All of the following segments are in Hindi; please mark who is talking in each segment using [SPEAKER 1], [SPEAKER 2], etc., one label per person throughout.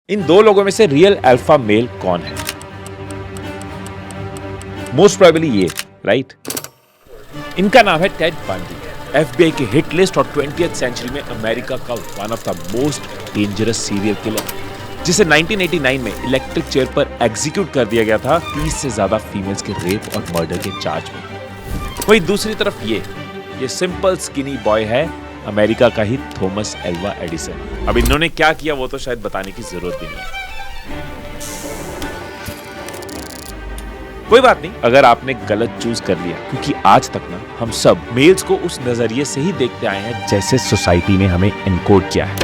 [SPEAKER 1] इन दो लोगों में से रियल अल्फा मेल कौन है? मोस्ट प्रोबेबली ये, राइट? इनका नाम है टेड बंडी, एफबीआई के हिट लिस्ट और 20th सेंचुरी में अमेरिका का one of the most dangerous serial killer, जिसे 1989 में इलेक्ट्रिक चेयर पर एग्जीक्यूट कर दिया गया था 30 से ज्यादा फीमेल्स के रेप और मर्डर के चार्ज में। वहीं दूसरी तरफ ये सिंपल स्किनी बॉय है, अमेरिका का ही थॉमस एल्वा एडिसन। अब इन्होंने क्या किया वो तो शायद बताने की जरूरत भी नहीं है। कोई बात नहीं अगर आपने गलत चूज कर लिया, क्योंकि आज तक ना हम सब मेल्स को उस नजरिए से ही देखते आए हैं जैसे सोसाइटी ने हमें एनकोड किया है।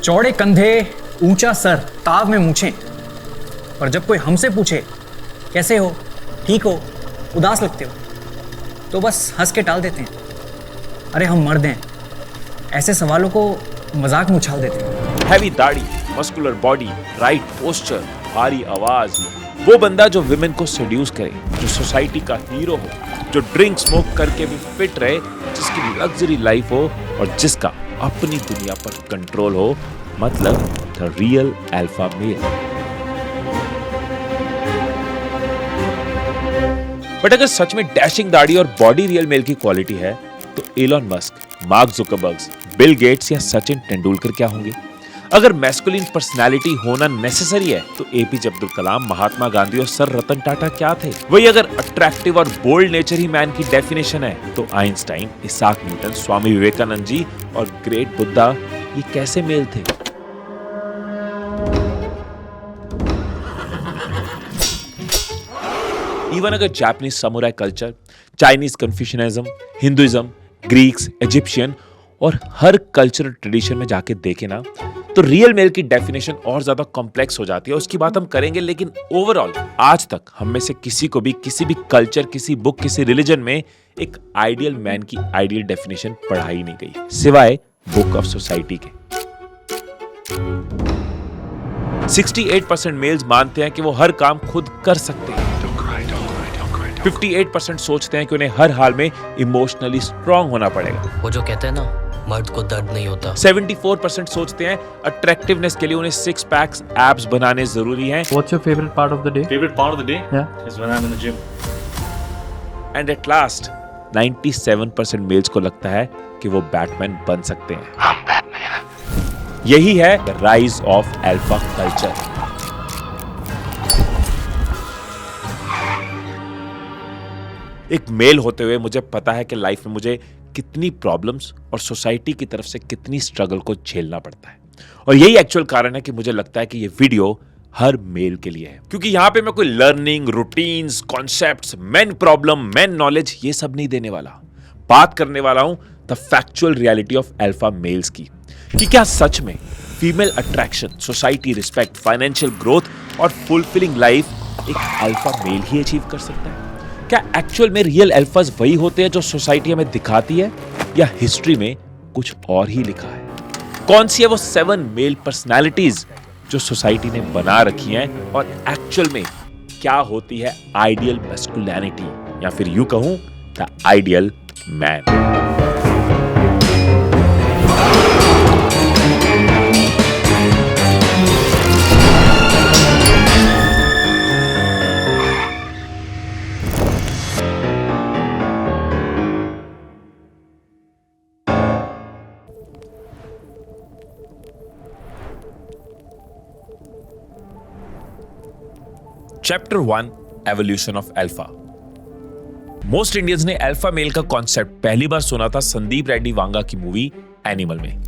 [SPEAKER 2] चौड़े कंधे, ऊंचा सर, ताव में मूछें। और जब कोई हमसे पूछे कैसे हो, ठीक हो, उदास लगते हो, तो बस हंस के टाल देते हैं। अरे हम मर्द हैं। ऐसे सवालों को मजाक में उछाल देते हैं।
[SPEAKER 1] हैवी दाढ़ी, मस्कुलर बॉडी, राइट पोस्चर, भारी आवाज, वो बंदा जो विमेन को सेड्यूस करे, जो सोसाइटी का हीरो हो, जो ड्रिंक स्मोक करके भी फिट रहे, जिसकी लग्जरी लाइफ हो और जिसका अपनी दुनिया पर कंट्रोल हो, मतलब the real alpha male. But अगर सच में डैशिंग दाढ़ी और बॉडी रियल मेल की क्वालिटी है, तो Elon Musk, Mark Zuckerberg, Bill Gates या सचिन तेंदुलकर क्या होंगे? अगर मैस्कुलिन पर्सनालिटी होना नेसेसरी है, तो एपीजे अब्दुल कलाम, महात्मा गांधी और सर रतन टाटा क्या थे? वही अगर अट्रैक्टिव और बोल्ड नेचर ही मैन की डेफिनेशन है, तो Einstein, Isaac Newton, Swami Vivekananda ji और ग्रेट बुद्धा ये कैसे मेल थे? इवन अगर Japanese samurai culture, Chinese Confucianism, Hinduism, Greeks, Egyptian और हर कल्चरल ट्रेडिशन में जाके देखे ना, तो रियल मेल की डेफिनेशन और ज्यादा कॉम्प्लेक्स हो जाती है। उसकी बात हम करेंगे, लेकिन ओवरऑल आज तक हम में से किसी को भी किसी भी कल्चर, किसी बुक, किसी रिलीजन में एक आइडियल मैन की आइडियल डेफिनेशन पढ़ाई नहीं गई, सिवाय बुक ऑफ सोसाइटी के। 68% मेल्स मानते हैं कि वो हर काम खुद कर सकते हैं। 58% सोचते हैं कि उन्हें हर हाल में इमोशनली स्ट्रांग होना पड़ेगा।
[SPEAKER 3] वो जो कहते हैं ना, मर्द को दर्द नहीं होता।
[SPEAKER 1] 74% सोचते हैं अट्रैक्टिवनेस के लिए उन्हें सिक्स पैक्स, एब्स बनाने जरूरी हैं।
[SPEAKER 4] What's your favorite part of the day?
[SPEAKER 5] Favorite part of the day
[SPEAKER 4] Yeah.
[SPEAKER 5] is when I'm in the gym.
[SPEAKER 1] And at last 97% males को लगता है कि वो बैटमैन बन सकते हैं। यही है राइज ऑफ अल्फा कल्चर। एक मेल होते हुए मुझे पता है कि लाइफ में मुझे कितनी प्रॉब्लम्स और सोसाइटी की तरफ से कितनी स्ट्रगल को झेलना पड़ता है, और यही एक्चुअल कारण है कि मुझे लगता है कि ये वीडियो हर मेल के लिए है, क्योंकि यहां पे मैं कोई learning, routines, concepts, main problem, main knowledge ये सब नहीं देने वाला। बात करने वाला हूं the factual reality of alpha males की, कि क्या सच में female attraction, society respect, financial growth और फुलफिलिंग लाइफ एक अल्फा मेल ही अचीव कर सकता है? क्या एक्चुअल में रियल अल्फाज वही होते हैं जो सोसाइटी हमें दिखाती है, या हिस्ट्री में कुछ और ही लिखा है? कौन सी है वो 7 मेल पर्सनालिटीज जो सोसाइटी ने बना रखी हैं, और एक्चुअल में क्या होती है आइडियल मैस्कुलिनिटी, या फिर यूं कहूं the ideal man? Chapter 1 evolution of alpha. Most Indians ने अल्फा मेल का कॉन्सेप्ट पहली बार सुना था संदीप रेड्डी वांगा की मूवी एनिमल में।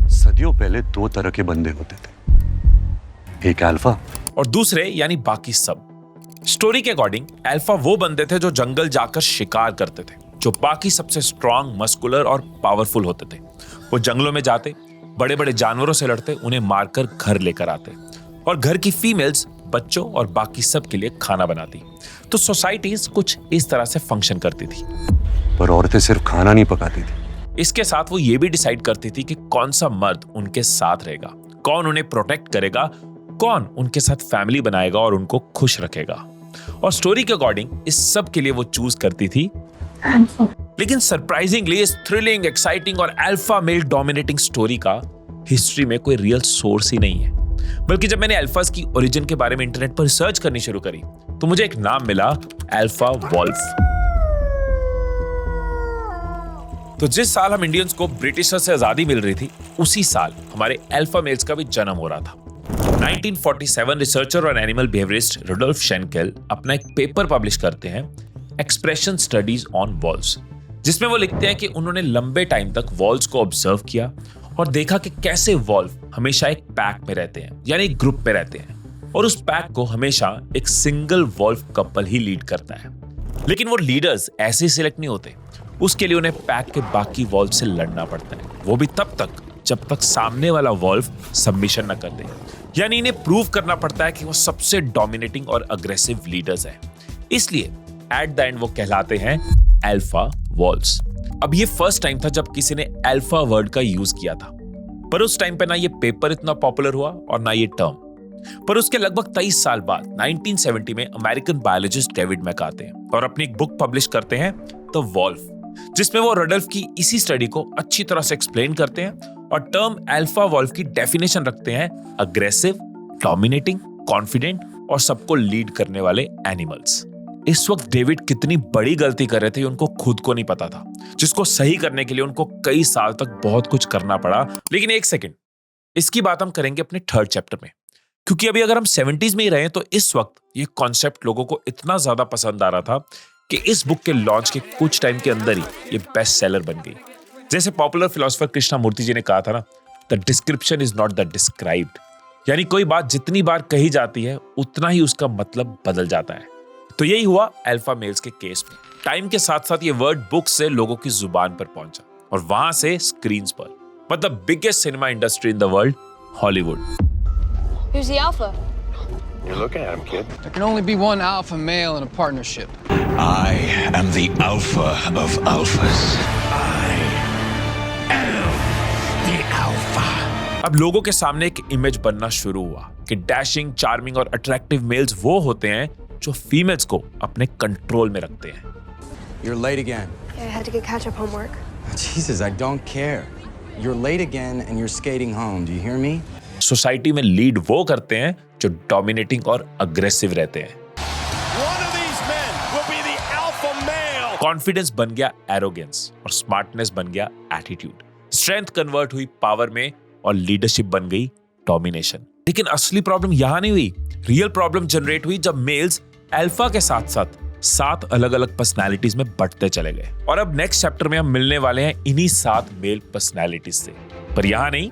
[SPEAKER 6] सदियों पहले 2 तरह के बंदे होते थे, एक अल्फा
[SPEAKER 1] और दूसरे यानी बाकी सब। स्टोरी के अकॉर्डिंग अल्फा वो बंदे थे जो जंगल जाकर शिकार करते थे, जो बाकी सबसे स्ट्रांग, मस्कुलर और पावरफुल होते थे। वो जंगलों में जाते, बड़े बड़े जानवरों से लड़ते, उन्हें मारकर घर लेकर आते, और घर की फीमेल्स बच्चों और बाकी सब के लिए खाना बनाती। तो सोसाइटीज कुछ इस तरह से फंक्शन करती थी।
[SPEAKER 6] पर औरतें सिर्फ खाना नहीं पकाती थी,
[SPEAKER 1] इसके साथ वो ये भी डिसाइड करती थी कि कौन सा मर्द उनके साथ रहेगा, कौन उन्हें प्रोटेक्ट करेगा, कौन उनके साथ फैमिली बनाएगा और उनको खुश रखेगा। और स्टोरी के अकॉर्डिंग इस सब के लिए वो चूज करती थी लेकिन सरप्राइजिंगली इस थ्रिलिंग, एक्साइटिंग और अल्फा मेल डोमिनेटिंग स्टोरी का हिस्ट्री में कोई रियल सोर्स ही नहीं है। बल्कि जब मैंने अल्फास की ओरिजिन के बारे में इंटरनेट पर रिसर्च करनी शुरू करी तो मुझे एक नाम मिला, अल्फा वॉल्फ। तो जिस साल हम इंडियंस को ब्रिटिशर्स से आजादी मिल रही थी, उसी साल हमारे अल्फा मेल्स का भी जन्म हो रहा था। 1947 रिसर्चर और एनिमल बिहेवियरिस्ट रुडोल्फ शेनकेल अपना एक पेपर पब्लिश करते हैं, एक्सप्रेशन स्टडीज ऑन वॉल्व्स, जिसमें वो लिखते हैं कि उन्होंने लंबे टाइम तक वॉल्व्स को ऑब्जर्व किया और देखा कि कैसे वॉल्व हमेशा एक पैक में रहते हैं, यानी एक ग्रुप में रहते हैं, और उस पैक को हमेशा एक सिंगल वॉल्व कपल ही लीड करता है। लेकिन वो लीडर्स ऐसे ही सिलेक्ट नहीं होते, उसके लिए उन्हें पैक के बाकी वॉल्व से लड़ना पड़ता है, वो भी तब तक जब तक सामने वाला वॉल्व सबमिशन न कर दे। यानी इन्हें प्रूव करना पड़ता है कि वो सबसे डोमिनेटिंग और अग्रेसिव लीडर्स हैं। इसलिए एट द एंड वो कहलाते हैं अल्फा वॉल्व्स। अब ये फर्स्ट टाइम था जब किसी ने अल्फा वर्ड का यूज किया था, पर उस टाइम पे ना ये पेपर इतना पॉपुलर हुआ और ना ये टर्म। पर उसके लगभग 23 साल बाद 1970 में अमेरिकन बायोलॉजिस्ट डेविड मैक आते हैं और अपनी एक बुक पब्लिश करते हैं, द वॉल्फ, जिसमें वो रुडोल्फ की इसी स्टडी को अच्छी तरह से एक्सप्लेन करते हैं और टर्म अल्फा वॉल्फ की डेफिनेशन रखते हैं, अग्रेसिव, डोमिनेटिंग, कॉन्फिडेंट और सबको लीड करने वाले एनिमल्स। इस वक्त डेविड कितनी बड़ी गलती कर रहे थे उनको खुद को नहीं पता था, जिसको सही करने के लिए उनको कई साल तक बहुत कुछ करना पड़ा। लेकिन एक सेकंड, इसकी बात हम करेंगे अपने थर्ड चैप्टर में, क्योंकि अभी अगर हम 70s में ही रहे तो इस वक्त ये कॉन्सेप्ट लोगों को इतना ज्यादा पसंद आ रहा था कि इस बुक के लॉन्च के कुछ टाइम के अंदर ही ये बेस्ट सेलर बन गई। जैसे पॉपुलर फिलोसोफर कृष्णमूर्ति जी ने कहा था ना, the description is not the described, यानी कोई बात जितनी बार कही जाती है उतना ही उसका मतलब बदल जाता है। तो यही हुआ अल्फा मेल्स के केस में। टाइम के साथ साथ ये वर्ड बुक से लोगों की जुबान पर पहुंचा और वहां से स्क्रीन्स पर, मतलब biggest cinema industry in the world, Hollywood.
[SPEAKER 4] Who's the alpha?
[SPEAKER 5] You're looking at him, kid.
[SPEAKER 7] There can only be one alpha male in a partnership.
[SPEAKER 5] I am the alpha of alphas. I am the alpha.
[SPEAKER 1] अब लोगों के सामने एक इमेज बनना शुरू हुआ कि डैशिंग, चार्मिंग और अट्रैक्टिव मेल्स वो होते हैं जो फीमेल्स को अपने कंट्रोल में रखते हैं।
[SPEAKER 8] You're late again.
[SPEAKER 4] Yeah, I had to get catch-up homework.
[SPEAKER 8] Jesus, I don't care. You're late again and you're skating home. Do you hear me?
[SPEAKER 1] Society में लीड वो करते हैं जो डोमिनेटिंग और अग्रेसिव रहते हैं।
[SPEAKER 5] One of these men will be the alpha male.
[SPEAKER 1] Confidence बन गया एरोगेंस और स्मार्टनेस बन गया एटीट्यूड। स्ट्रेंथ कन्वर्ट हुई पावर में और लीडरशिप बन गई डोमिनेशन। लेकिन असली प्रॉब्लम यहां नहीं हुई। रियल प्रॉब्लम जनरेट हुई जब मेल्स अल्फा के साथ साथ 7 अलग अलग पर्सनालिटीज में बंटते चले गए। और अब नेक्स्ट चैप्टर में हम मिलने वाले हैं इन्हीं 7 मेल पर्सनालिटीज से। पर यहां नहीं,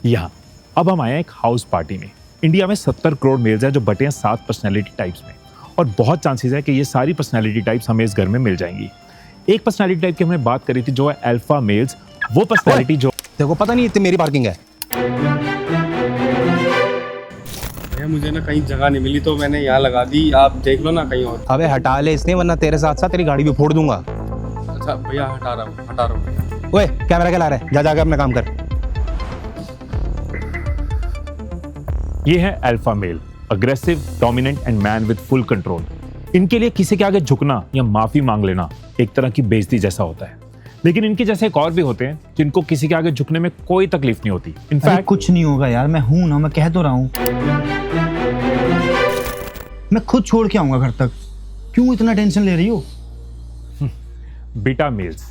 [SPEAKER 9] यहाँ अब हम आए हैं एक हाउस पार्टी में। इंडिया में 70 करोड़ मेल्स हैं जो बटे हैं 7 पर्सनैलिटी टाइप्स में, और बहुत चांसेस है कि ये सारी पर्सनैलिटी टाइप्स हमें इस घर में मिल जाएंगी। एक पर्सनैलिटी टाइप की हमने बात करी थी जो है अल्फा मेल्स। वो पर्सनैलिटी जो
[SPEAKER 10] देखो पता नहीं इतनी मेरी पार्किंग है।
[SPEAKER 11] मुझे ना कहीं जगह नहीं मिली तो मैंने यहाँ लगा दी, आप देख लो ना कहीं और।
[SPEAKER 10] अबे हटा ले इसने, वरना तेरे साथ साथ तेरी गाड़ी भी फोड़ दूंगा।
[SPEAKER 11] अच्छा भैया हटा रहा हूँ।
[SPEAKER 10] ओए कैमरा क्या ला रहा है, जा जाके अपना काम कर।
[SPEAKER 9] ये है alpha male, aggressive, dominant and man with full control. इनके लिए किसी के आगे झुकना या माफी मांग लेना एक तरह की बेइज्जती जैसा होता है। लेकिन इनके जैसे एक और भी होते हैं जिनको किसी के आगे झुकने में कोई तकलीफ नहीं होती। इनफैक्ट
[SPEAKER 12] कुछ नहीं होगा यार, मैं हूं ना, मैं कह तो रहा हूं। मैं खुद छोड़ के आऊंगा घर तक, क्यों इतना टेंशन ले रही हो?
[SPEAKER 9] Beta males,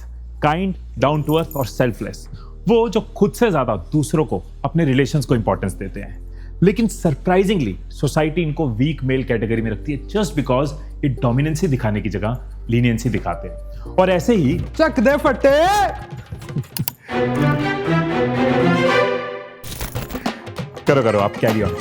[SPEAKER 9] kind, down to earth और सेल्फलेस, वो जो खुद से ज्यादा दूसरों को, अपने रिलेशंस को इंपॉर्टेंस देते हैं। लेकिन सरप्राइजिंगली सोसाइटी इनको वीक मेल कैटेगरी में रखती है, जस्ट बिकॉज ये डोमिनेंसी दिखाने की जगह लीनियंसी दिखाते हैं। और ऐसे ही
[SPEAKER 10] चक दे फटे।
[SPEAKER 9] करो आप कैरी ऑन।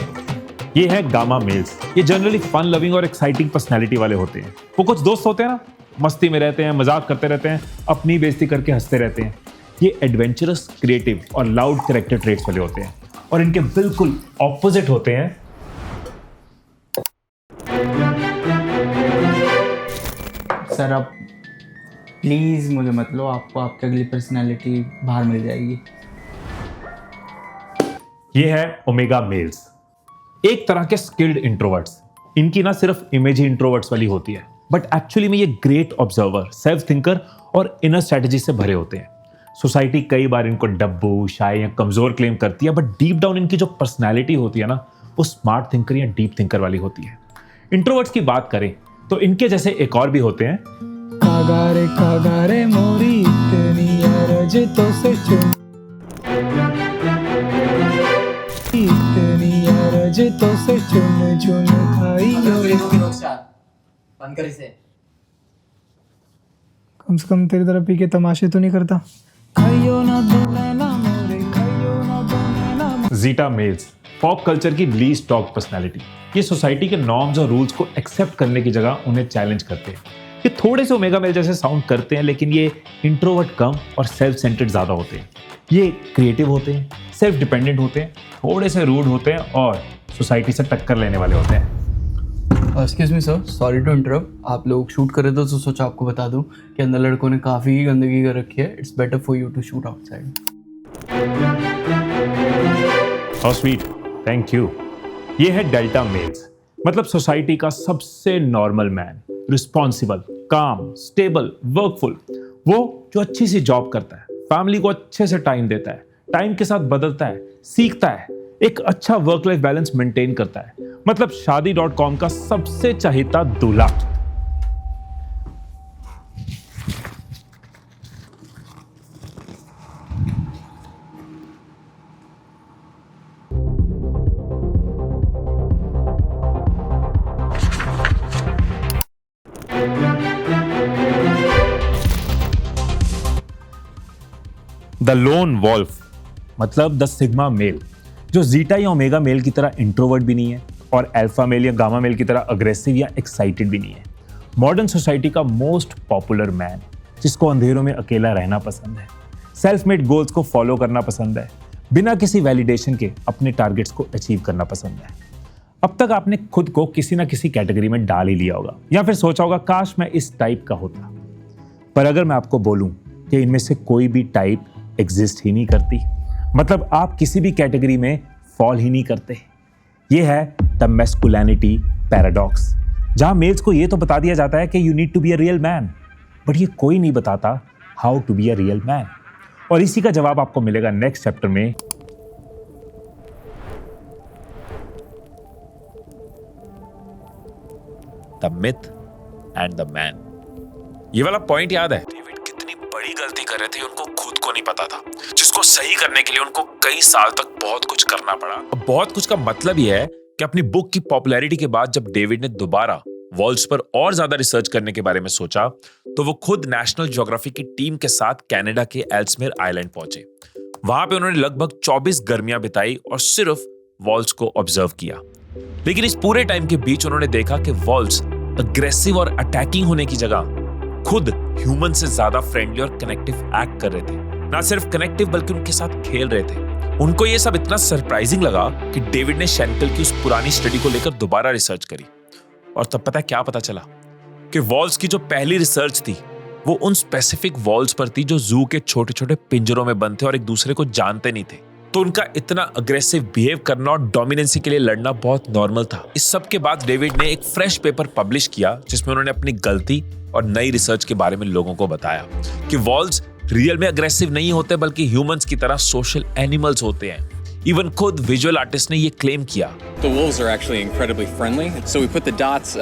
[SPEAKER 9] ये है गामा मेल्स। ये जनरली फन लविंग और एक्साइटिंग पर्सनैलिटी वाले होते हैं। वो कुछ दोस्त होते हैं ना, मस्ती में रहते हैं, मजाक करते रहते हैं, अपनी बेइज्जती करके हंसते रहते हैं। ये एडवेंचरस, क्रिएटिव और लाउड कैरेक्टर ट्रेट्स वाले होते हैं। और इनके बिल्कुल ऑपोजिट होते हैं
[SPEAKER 12] सर अब प्लीज मुझे मत लो, आपको आपकी अगली पर्सनालिटी बाहर मिल जाएगी।
[SPEAKER 9] ये है ओमेगा मेल्स, एक तरह के स्किल्ड इंट्रोवर्ट्स। इनकी ना सिर्फ इमेज ही इंट्रोवर्ट्स वाली होती है, बट एक्चुअली में ये ग्रेट ऑब्जर्वर, सेल्फ थिंकर और इनर स्ट्रेटजी से भरे होते हैं। सोसाइटी कई बार इनको डब्बू, शाय या कमजोर क्लेम करती है, बट डीप डाउन इनकी जो पर्सनैलिटी होती है ना, वो स्मार्ट थिंकर या डीप थिंकर वाली होती है। इंट्रोवर्ट्स की बात करें तो इनके जैसे एक और भी होते हैं।
[SPEAKER 12] कागारे मोरी इतनी अरज तो से चुन, इतनी अरज तो से चुन चुन खाई
[SPEAKER 2] बंद कर इसे।
[SPEAKER 12] कम से कम तेरी तरह पी के तमाशे तो नहीं करता। खाइयो ना दो नैना मोरे, खाइयो ना दो नैना।
[SPEAKER 9] जीटा मेल्स, पॉप कल्चर की लीस्ट टॉक पर्सनैलिटी। ये सोसाइटी के नॉर्म्स और रूल्स को एक्सेप्ट करने की जगह उन्हें चैलेंज करते हैं। ये थोड़े से ओमेगा मेल जैसे साउंड करते हैं, लेकिन ये इंट्रोवर्ट कम और सेल्फ सेंटर्ड ज़्यादा होते हैं। ये क्रिएटिव होते हैं, सेल्फ डिपेंडेंट होते हैं, थोड़े से रूड होते हैं और सोसाइटी से टक्कर लेने वाले होते हैं।
[SPEAKER 12] Excuse me sir, sorry to interrupt. आप लोग शूट कर रहे थे तो सोचा आपको बता दूं कि अंदर लड़कों ने काफ़ी गंदगी कर रखी है। It's better for you to shoot outside.
[SPEAKER 9] How sweet, thank you. ये है डेल्टा मेल्स, मतलब सोसाइटी का सबसे नॉर्मल मैन, रिस्पॉन्सिबल, काम, स्टेबल, वर्कफुल। वो जो अच्छी सी जॉब करता है, फैमिली को अच्छे से टाइम देता है, टाइम के साथ बदलता है, सीखता है, एक अच्छा वर्क लाइफ बैलेंस मेंटेन करता है। मतलब शादी.com का सबसे चहेता दूल्हा। द लोन वॉल्फ, मतलब द सिग्मा मेल, जो जीटा या ओमेगा मेल की तरह इंट्रोवर्ट भी नहीं है और अल्फा मेल या गामा मेल की तरह अग्रेसिव या एक्साइटेड भी नहीं है। मॉडर्न सोसाइटी का मोस्ट पॉपुलर मैन, जिसको अंधेरों में अकेला रहना पसंद है, सेल्फ मेड गोल्स को फॉलो करना पसंद है, बिना किसी वैलिडेशन के अपने टारगेट्स को अचीव करना पसंद है। अब तक आपने खुद को किसी ना किसी कैटेगरी में डाल ही लिया होगा या फिर सोचा होगा काश मैं इस टाइप का होता। पर अगर मैं आपको बोलूं कि इनमें से कोई भी टाइप एग्जिस्ट ही नहीं करती, मतलब आप किसी भी कैटेगरी में फॉल ही नहीं करते। ये है द मैस्कुलिनिटी पैराडॉक्स, जहां मेल्स को ये तो बता दिया जाता है कि you need to be a real man, but ये कोई नहीं बताता how to be a real man. और इसी का जवाब आपको मिलेगा नेक्स्ट चैप्टर में।
[SPEAKER 1] The myth and the man. ये वाला पॉइंट याद है? डेविड कितनी बड़ी गलती कर रहे थे, उनको खुद को नहीं पता था, जिसको सही करने के लिए उनको कई साल तक बहुत कुछ करना पड़ा। अब बहुत कुछ का मतलब ये है कि अपनी बुक की पॉपुलैरिटी के बाद जब डेविड ने दोबारा वॉल्स पर और ज्यादा रिसर्च करने के बारे में सोचा, तो वो खुद नेशनल ज्योग्राफी की टीम के साथ कनाडा के एल्समेयर आइलैंड पहुंचे। वहां पे उन्होंने लगभग 24 गर्मियां बिताई और सिर्फ वॉल्स को ऑब्जर्व किया। लेकिन इस पूरे टाइम के बीच उन्होंने देखा कि वॉल्स अग्रेसिव और अटैकिंग होने की जगह खुद ह्यूमन से ज्यादा फ्रेंडली और कनेक्टिव एक्ट कर रहे थे। ना सिर्फ कनेक्टिव बल्कि उनके साथ खेल रहे थे। उनको ये सब इतना सरप्राइजिंग लगा कि डेविड ने शेंकल की उस पुरानी स्टडी को लेकर दोबारा रिसर्च करी। और तब पता है क्या पता चला? कि वॉल्स की जो पहली रिसर्च थी वो उन स्पेसिफिक वॉल्स पर थी जो जू के छोटे छोटे पिंजरों में बंद थे और एक दूसरे को जानते नहीं थे। तो उनका इतना अग्रेसिव बिहेव करना और डोमिनेंसी के लिए लड़ना बहुत नॉर्मल था। इस सब के बाद डेविड ने एक फ्रेश पेपर पब्लिश किया जिसमें उन्होंने अपनी गलती और नई रिसर्च के बारे में लोगों को बताया कि वॉल्स रियल में अग्रेसिव नहीं होते बल्कि ह्यूमंस की तरह सोशल एनिमल्स होते हैं। इवन खुद विजुअल आर्टिस्ट ने ये क्लेम किया।
[SPEAKER 13] The wolves are actually incredibly friendly, so we put the dots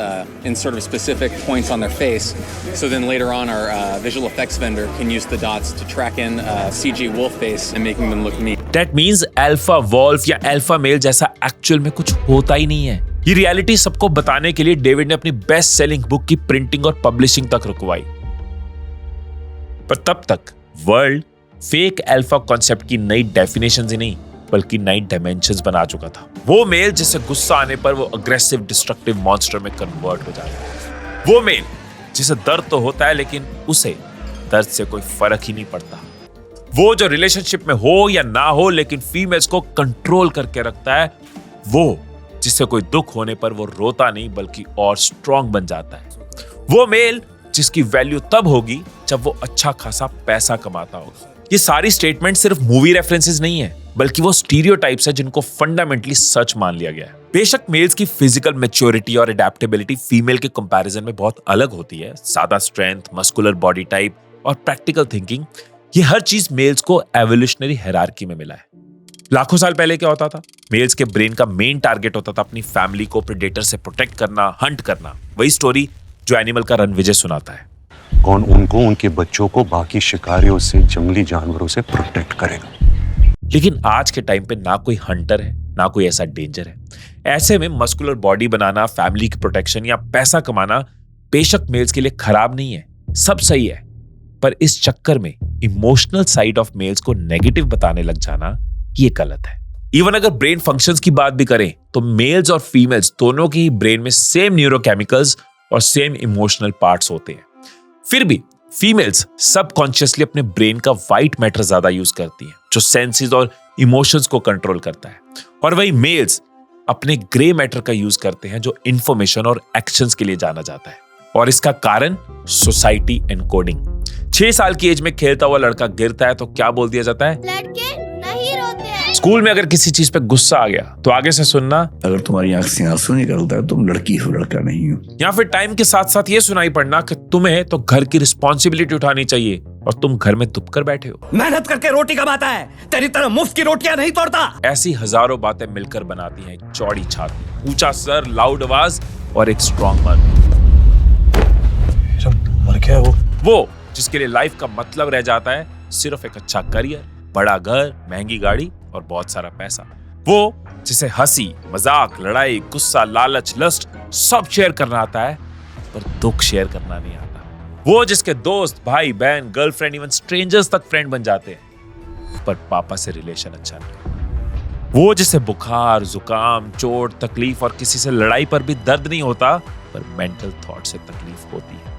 [SPEAKER 13] in sort of specific points on their face, so then later on our visual effects vendor can use the dots to track in CG wolf face and making them look neat.
[SPEAKER 1] That means alpha wolf या alpha male जैसा एक्चुअल में कुछ होता ही नहीं है। ये रियलिटी सबको बताने के लिए डेविड ने अपनी बेस्ट सेलिंग बुक की प्रिंटिंग और पब्लिशिंग तक रुकवाई। पर तब तक वर्ल्ड फेक अल्फा कॉन्सेप्ट की नई डेफिनेशंस ही नहीं बल्कि नई डायमेंशंस बना चुका था। वो मेल जिसे गुस्सा आने पर वो अग्रेसिव डिस्ट्रक्टिव मॉन्स्टर में कन्वर्ट हो जाता है। वो मेल जिसे दर्द तो होता है लेकिन उसे दर्द से कोई फर्क ही नहीं पड़ता। वो जो रिलेशनशिप में हो या ना हो लेकिन फीमेल्स को कंट्रोल करके रखता है। वो जिसे कोई दुख होने पर वो रोता नहीं बल्कि और स्ट्रांग बन जाता है। वो मेल जिसकी वैल्यू तब होगी जब वो अच्छा खासा पैसा कमाता होगा। ये सारी स्टेटमेंट सिर्फ मूवी रेफरेंसेस नहीं है बल्कि वो स्टीरियोटाइप्स है जिनको फंडामेंटली सच मान लिया गया है। बेशक मेल्स की फिजिकल मैच्योरिटी और एडेप्टेबिलिटी फीमेल के कंपैरिजन में बहुत अलग होती है। ज्यादा स्ट्रेंथ, मस्कुलर बॉडी टाइप और प्रैक्टिकल थिंकिंग, ये हर चीज मेल्स को एवोल्यूशनरी हायरार्की में मिला है। लाखों साल पहले क्या होता था? मेल्स के ब्रेन का मेन टारगेट होता था अपनी फैमिली को प्रेडेटर से प्रोटेक्ट करना, हंट करना। वही स्टोरी जो एनिमल का रणविजय सुनाता है।
[SPEAKER 6] कौन उनको, उनके बच्चों को बाकी शिकारियों से, जंगली जानवरों से प्रोटेक्ट करेगा?
[SPEAKER 1] लेकिन आज के टाइम पे ना कोई हंटर है, ना कोई ऐसा डेंजर है। ऐसे में मस्कुलर बॉडी बनाना, फैमिली की प्रोटेक्शन या पैसा कमाना बेशक मेल्स के लिए खराब नहीं है, सब सही है। पर इस चक्कर में इमोशनल साइड ऑफ मेल्स को नेगेटिव बताने लग जाना, ये गलत है। इवन अगर ब्रेन फंक्शंस की बात भी करें तो मेल्स और फीमेल्स दोनों के ही ब्रेन में सेम न्यूरोकेमिकल्स और सेम इमोशनल पार्ट्स होते हैं। फिर भी फीमेल्स सबकॉन्शियसली अपने ब्रेन का व्हाइट मैटर ज्यादा यूज करती हैं, जो सेंसेस और इमोशंस को कंट्रोल करता है, और वही मेल्स अपने ग्रे मैटर का यूज करते हैं, जो इंफॉर्मेशन और एक्शंस के लिए जाना जाता है। और इसका कारण सोसाइटी एनकोडिंग। 6 साल की एज में खेलता हुआ लड़का गिरता है तो क्या बोल दिया जाता है?
[SPEAKER 4] लड़के नहीं रोते हैं।
[SPEAKER 1] स्कूल में अगर किसी चीज पे गुस्सा आ गया तो आगे से सुनना,
[SPEAKER 14] अगर तुम्हारी आंख से आंसू निकलता है तुम लड़की हो, लड़का नहीं हो।
[SPEAKER 1] या फिर टाइम के साथ साथ ये सुनाई पड़ना कि तुम्हें तो घर की रिस्पॉन्सिबिलिटी उठानी चाहिए और तुम घर में दुब कर बैठे हो।
[SPEAKER 5] मेहनत करके रोटी कमाता है, तेरी तरह मुफ्त की रोटियां नहीं तोड़ता।
[SPEAKER 1] ऐसी हजारों बातें मिलकर बनाती हैं एक चौड़ी छाती, ऊंचा सर, लाउड आवाज और एक स्ट्रॉन्ग मर्द।
[SPEAKER 14] मर क्या
[SPEAKER 1] वो जिसके लिए लाइफ का मतलब रह जाता है सिर्फ एक अच्छा करियर, बड़ा घर, महंगी गाड़ी और बहुत सारा पैसा। वो जिसे हंसी, मजाक, लड़ाई, गुस्सा, लालच, लस्ट सब शेयर करना आता है, पर दुख शेयर करना नहीं आता। वो जिसके दोस्त, भाई, बहन, गर्लफ्रेंड, इवन स्ट्रेंजर्स तक फ्रेंड बन जाते हैं, पर पापा से रिलेशन अच्छा नहीं। वो जिसे बुखार, जुकाम, चोट, तकलीफ और किसी से लड़ाई पर भी दर्द नहीं होता, पर मेंटल थॉट से तकलीफ होती है।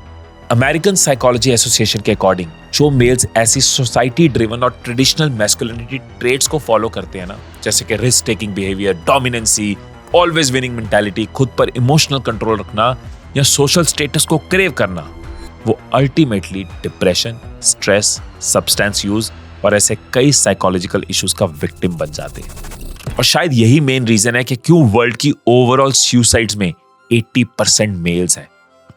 [SPEAKER 1] अमेरिकन साइकोलॉजी एसोसिएशन के अकॉर्डिंग जो मेल्स ऐसी सोसाइटी ड्रिवन और ट्रेडिशनल मैस्कुलिनिटी ट्रेट्स को फॉलो करते हैं ना, जैसे कि risk taking behaviour, dominancy, always winning mentality, खुद पर इमोशनल कंट्रोल रखना या सोशल स्टेटस को क्रेव करना, वो ultimately depression, stress, substance use और ऐसे कई साइकोलॉजिकल इश्यूज का विक्टिम बन जाते हैं। और शायद यही मेन रीजन है कि क्यों वर्ल्ड की ओवरऑल सुसाइड्स में 80% मेल्स हैं।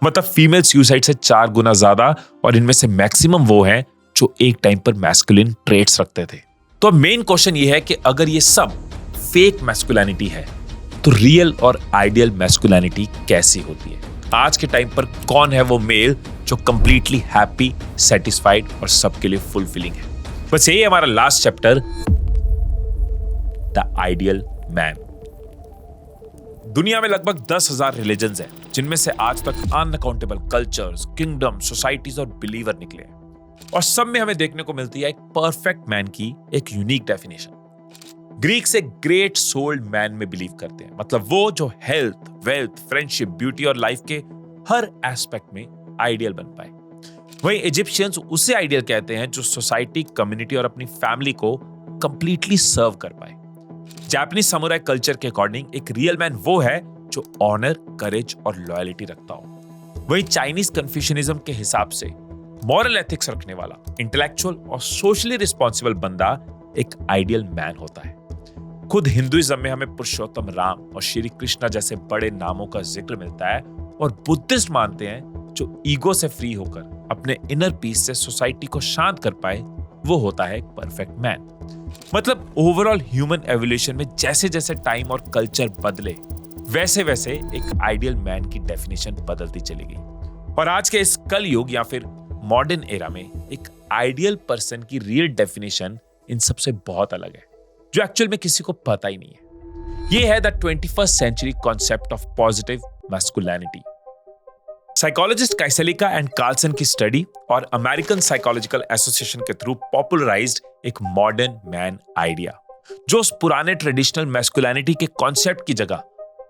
[SPEAKER 1] मतलब फीमेल सुसाइड से 4 गुना ज्यादा, और इनमें से मैक्सिमम वो हैं जो एक टाइम पर मैस्कुलिन ट्रेट्स रखते थे। तो मेन क्वेश्चन ये है कि अगर ये सब फेक मैस्कुलिनिटी है तो रियल और आइडियल मैस्कुलिनिटी कैसी होती है? आज के टाइम पर कौन है वो मेल जो कंप्लीटली हैप्पी, सेटिस्फाइड और सबके लिए फुलफिलिंग है? बस यही हमारा last chapter, the ideal man. दुनिया में लगभग 10,000 रिलीजन्स हैं, जिनमें से आज तक अनअकाउंटेबल कल्चर्स, किंगडम, सोसाइटीज और बिलीवर निकले हैं, और सब में हमें देखने को मिलती है एक परफेक्ट मैन की एक यूनिक डेफिनेशन। ग्रीक्स एक ग्रेट सोल्ड मैन में बिलीव करते हैं, मतलब वो जो हेल्थ, वेल्थ, फ्रेंडशिप, ब्यूटी और लाइफ के हर एस्पेक्ट में आइडियल बन पाए। वहीं इजिप्शियंस उसे आइडियल कहते हैं जो सोसाइटी, कम्युनिटी और अपनी फैमिली को कंप्लीटली सर्व कर पाए। जापानीज समुराई कल्चर के अकॉर्डिंग एक रियल मैन वो है जो ऑनर, करेज और लॉयल्टी रखता हो। वहीं चाइनीज कन्फ्यूशनिज्म के हिसाब से मॉरल एथिक्स रखने वाला, इंटेलेक्चुअल और सोशली रिस्पॉन्सिबल बंदा एक आइडियल मैन होता है। खुद हिंदुइज्म में हमें पुरुषोत्तम राम और श्री कृष्णा जैसे बड़े नामों का जिक्र मिलता है, और बुद्धिस्ट मानते हैं जो ईगो से फ्री होकर अपने इनर पीस से सोसाइटी को शांत कर पाए, वो होता है एक परफेक्ट मैन। मतलब ओवरऑल ह्यूमन एवोल्यूशन में जैसे जैसे टाइम और कल्चर बदले, वैसे वैसे एक आइडियल मैन की डेफिनेशन बदलती चली गई। और आज के इस कलयुग या फिर मॉडर्न एरा में एक आइडियल पर्सन की रियल डेफिनेशन इन सबसे बहुत अलग है, जो एक्चुअल में किसी को पता ही नहीं है। ये है the 21st century concept of positive masculinity. Psychologist Kiselica and Carlson की स्टडी और अमेरिकन साइकोलॉजिकल एसोसिएशन के थ्रू पॉपुलराइज्ड एक मॉडर्न मैन आइडिया, जो उस पुराने ट्रेडिशनल मैस्कुलिनिटी के कॉन्सेप्ट की जगह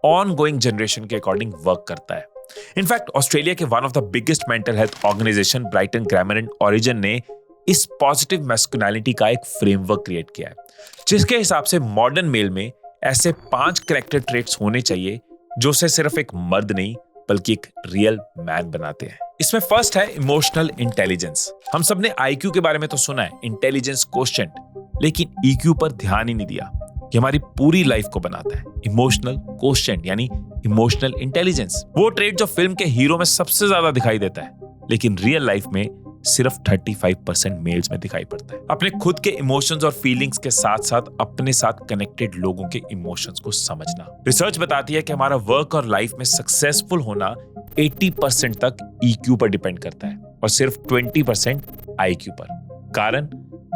[SPEAKER 1] ऑन गोइंग जनरेशन के अकॉर्डिंग वर्क करता है। इनफैक्ट ऑस्ट्रेलिया के one of the biggest mental health organisation Brighton Grammar and Origin ने इस पॉजिटिव मैस्कुलिनिटी का एक फ्रेमवर्क क्रिएट किया है, जिसके हिसाब से मॉडर्न मेल में ऐसे 5 कैरेक्टर ट्रेट्स होने चाहिए जो उसे सिर्फ एक मर्द नहीं बल्कि एक रियल मैन बनाते हैं। इसमें फर्स्ट है इमोशनल इंटेलिजेंस। हम सबने आईक्यू के बारे में तो सुना है, इंटेलिजेंस कोशेंट, लेकिन ईक्यू पर ध्यान ही नहीं दिया। ये हमारी पूरी लाइफ को बनाता है। इमोशनल कोशेंट यानी इमोशनल इंटेलिजेंस, वो ट्रेट जो फिल्म के हीरो में सबसे ज्यादा दिखाई देता है, लेकिन रियल लाइफ में सिर्फ 35% मेल्स में दिखाई पड़ता है। अपने खुद के इमोशंस और फीलिंग्स के साथ साथ अपने साथ कनेक्टेड लोगों के इमोशंस को समझना। रिसर्च बताती है कि हमारा वर्क और लाइफ में सक्सेसफुल होना 80% तक EQ पर डिपेंड करता है और सिर्फ 20% IQ पर। कारण,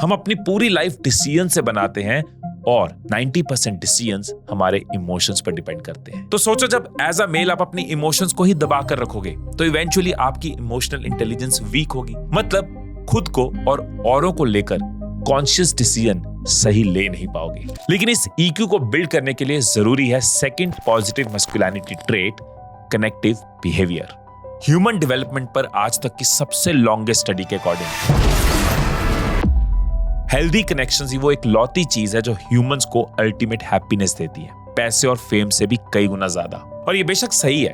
[SPEAKER 1] हम अपनी पूरी लाइफ डिसीजन से बनाते हैं और 90% डिसीजंस हमारे इमोशंस पर डिपेंड करते हैं। तो सोचो, जब एज अ मेल आप अपनी इमोशंस को ही दबा कर रखोगे तो इवेंचुअली आपकी इमोशनल इंटेलिजेंस वीक होगी। मतलब खुद को और औरों को लेकर कॉन्शियस डिसीजन सही ले नहीं पाओगे। लेकिन इस EQ को बिल्ड करने के लिए जरूरी है second positive masculinity trait, connective behaviour. Human development पर आज तक की सबसे लॉन्गेस्ट स्टडी के अकॉर्डिंग हेल्दी कनेक्शंस ही वो एक लौती चीज है जो ह्यूमंस को अल्टीमेट हैप्पीनेस देती है, पैसे और फेम से भी कई गुना ज्यादा। और ये बेशक सही है,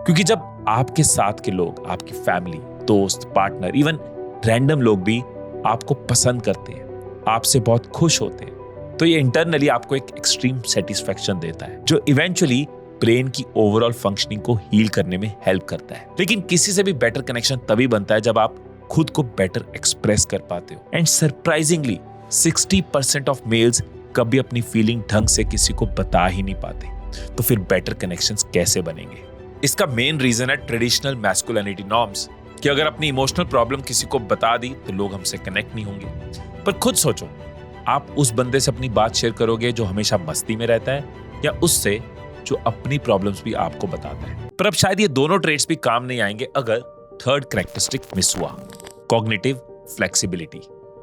[SPEAKER 1] क्योंकि जब आपके साथ के लोग, आपकी फैमिली, दोस्त, पार्टनर, इवन रैंडम लोग भी आपको पसंद करते हैं, आपसे बहुत खुश होते हैं, तो ये इंटरनली आपको एक एक्सट्रीम सेटिस्फेक्शन देता है जो इवेंचुअली ब्रेन की ओवरऑल फंक्शनिंग को हील करने में हेल्प करता है। लेकिन किसी से भी बेटर कनेक्शन तभी बनता है जब आप खुद को बेटर एक्सप्रेस कर पाते हो। एंड सरप्राइजिंगली 60% ऑफ मेल्स कभी अपनी फीलिंग ढंग से किसी को बता ही नहीं पाते, तो फिर बेटर कनेक्शंस कैसे बनेंगे? इसका मेन रीजन है ट्रेडिशनल मैस्कुलिनिटी नॉर्म्स, कि अगर अपनी इमोशनल प्रॉब्लम किसी को बता दी तो लोग हमसे कनेक्ट नहीं होंगे। पर खुद सोचो, आप उस बंदे से अपनी बात शेयर करोगे जो हमेशा मस्ती में रहता है, या उससे जो अपनी प्रॉब्लम्स भी आपको बताता है? पर अब शायद ये दोनों ट्रेट्स भी काम नहीं आएंगे अगर थर्ड कैरेक्टरिस्टिक मिस हुआ, कॉग्निटिव फ्लेक्सिबिलिटी।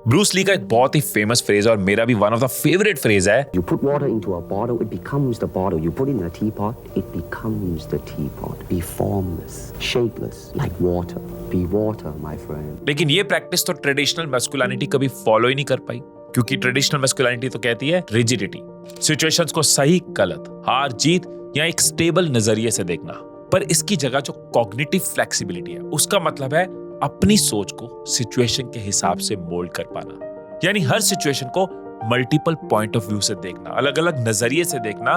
[SPEAKER 1] ब्रूस ली का एक बहुत ही फेमस फ्रेज और मेरा भी one of the favourite phrase है,
[SPEAKER 15] You put water into a bottle, it becomes the bottle. You put it in a teapot, it becomes the teapot. Be formless, shapeless, like water. Be water, my friend.
[SPEAKER 1] लेकिन ये प्रैक्टिस तो ट्रेडिशनल मैस्कुलिनिटी कभी फॉलो ही नहीं कर पाई, क्योंकि ट्रेडिशनल मैस्कुलिनिटी तो कहती है रिजिडिटी, सिचुएशंस को सही गलत, हार जीत या एक स्टेबल नजरिए से देखना। पर इसकी जगह जो कॉग्निटिव फ्लेक्सिबिलिटी है, उसका मतलब है अपनी सोच को सिचुएशन के हिसाब से मोल्ड कर पाना, यानी हर सिचुएशन को मल्टीपल पॉइंट ऑफ व्यू से देखना, अलग अलग नजरिए से देखना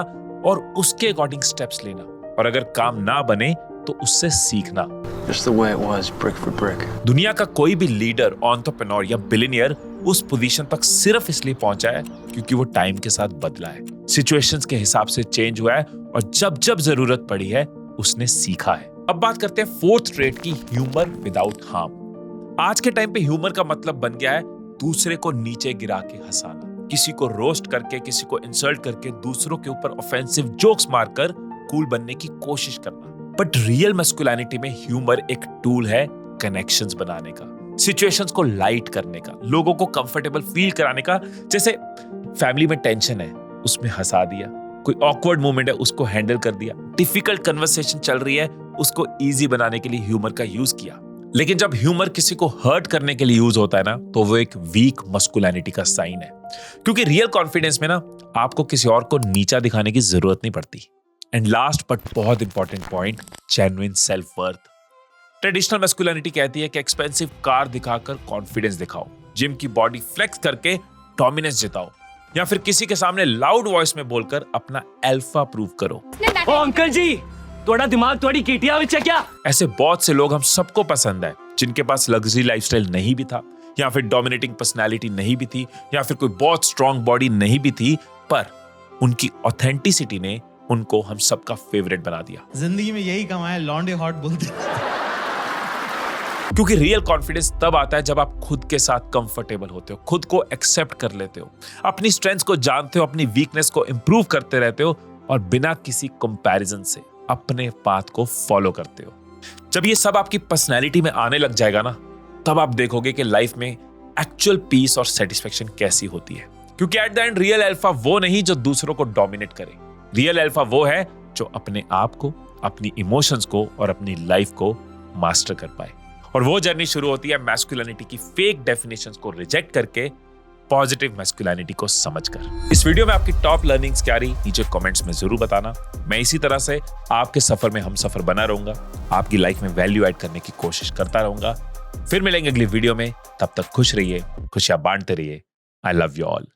[SPEAKER 1] और उसके अकॉर्डिंग स्टेप्स लेना, और अगर काम ना बने तो उससे सीखना।
[SPEAKER 16] Just the way it was, brick for brick.
[SPEAKER 1] दुनिया का कोई भी लीडर, एंटरप्रेन्योर या बिलियनियर उस पोजीशन तक सिर्फ इसलिए पहुंचा है क्योंकि वो टाइम के साथ बदला है, सिचुएशंस के हिसाब से चेंज हुआ है और जब जब जरूरत पड़ी है उसने सीखा है। अब बात करते हैं फोर्थ ट्रेट की, ह्यूमर विदाउट हार्म। आज के टाइम पे ह्यूमर का मतलब बन गया है दूसरे को नीचे गिरा के हंसाना, किसी को रोस्ट करके, किसी को इंसल्ट करके, दूसरों के ऊपर ऑफेंसिव जोक्स मारकर कूल बनने की कोशिश करना। बट रियल मैस्कुलिनिटी में ह्यूमर एक टूल है कनेक्शंस बनाने का, सिचुएशंस को लाइट करने का, लोगों को कंफर्टेबल फील कराने का। जैसे फैमिली में टेंशन है, उसमें हंसा दिया, कोई ऑकवर्ड मोमेंट है उसको हैंडल कर दिया, डिफिकल्ट कन्वर्सेशन चल रही है उसको इजी बनाने के लिए ह्यूमर का यूज किया। लेकिन जब ह्यूमर किसी को हर्ट करने के लिए यूज होता है ना, तो वो एक वीक मस्कुलिनिटी का साइन है, क्योंकि रियल कॉन्फिडेंस में ना आपको किसी और को नीचा दिखाने की जरूरत नहीं पड़ती। एंड लास्ट बट बहुत important point, genuine self worth. Traditional masculinity कहती है कि एक्सपेंसिव कार दिखाकर कॉन्फिडेंस दिखाओ, जिम की बॉडी फ्लेक्स करके डोमिनेंस जिताओ, या फिर किसी के सामने लाउड वॉइस में बोलकर अपना अल्फा प्रूव करो।
[SPEAKER 17] ओ अंकल जी, थोड़ा दिमाग थोड़ी कीटिया विच है क्या?
[SPEAKER 1] ऐसे बहुत से लोग हम सबको पसंद है जिनके पास लग्जरी लाइफस्टाइल नहीं भी था, या फिर डोमिनेटिंग पर्सनालिटी नहीं भी थी, या फिर कोई बहुत स्ट्रॉन्ग बॉडी नहीं भी थी, पर उनकी ऑथेंटिसिटी ने उनको हम सबका फेवरेट बना दिया।
[SPEAKER 18] जिंदगी में यही कमाया, लॉन्डे हॉट बोलते।
[SPEAKER 1] क्योंकि रियल कॉन्फिडेंस तब आता है जब आप खुद के साथ कंफर्टेबल होते हो, खुद को एक्सेप्ट कर लेते हो, अपनी स्ट्रेंथ्स को जानते हो, अपनी वीकनेस को इंप्रूव करते रहते हो और बिना किसी कंपैरिजन से अपने पाथ को फॉलो करते हो। जब ये सब आपकी पर्सनैलिटी में आने लग जाएगा ना, तब आप देखोगे कि लाइफ में एक्चुअल पीस और सेटिस्फेक्शन कैसी होती है। क्योंकि at the end real alpha वो नहीं जो दूसरों को डोमिनेट करे, रियल अल्फा वो है जो अपने आप को, अपनी इमोशंस को और अपनी लाइफ को मास्टर कर पाए। और वो जर्नी शुरू होती है मैस्कुलिनिटी की फेक डेफिनेशंस को रिजेक्ट करके पॉजिटिव मैस्कुलिनिटी को समझकर। इस वीडियो में आपकी टॉप लर्निंग्स क्या रही, नीचे कमेंट्स में जरूर बताना। मैं इसी तरह से आपके सफर में हम सफर बना रहूंगा, आपकी लाइफ में वैल्यू ऐड करने की कोशिश करता रहूंगा। फिर मिलेंगे अगली वीडियो में, तब तक खुश रहिए, खुशियां बांटते रहिए। I love you all.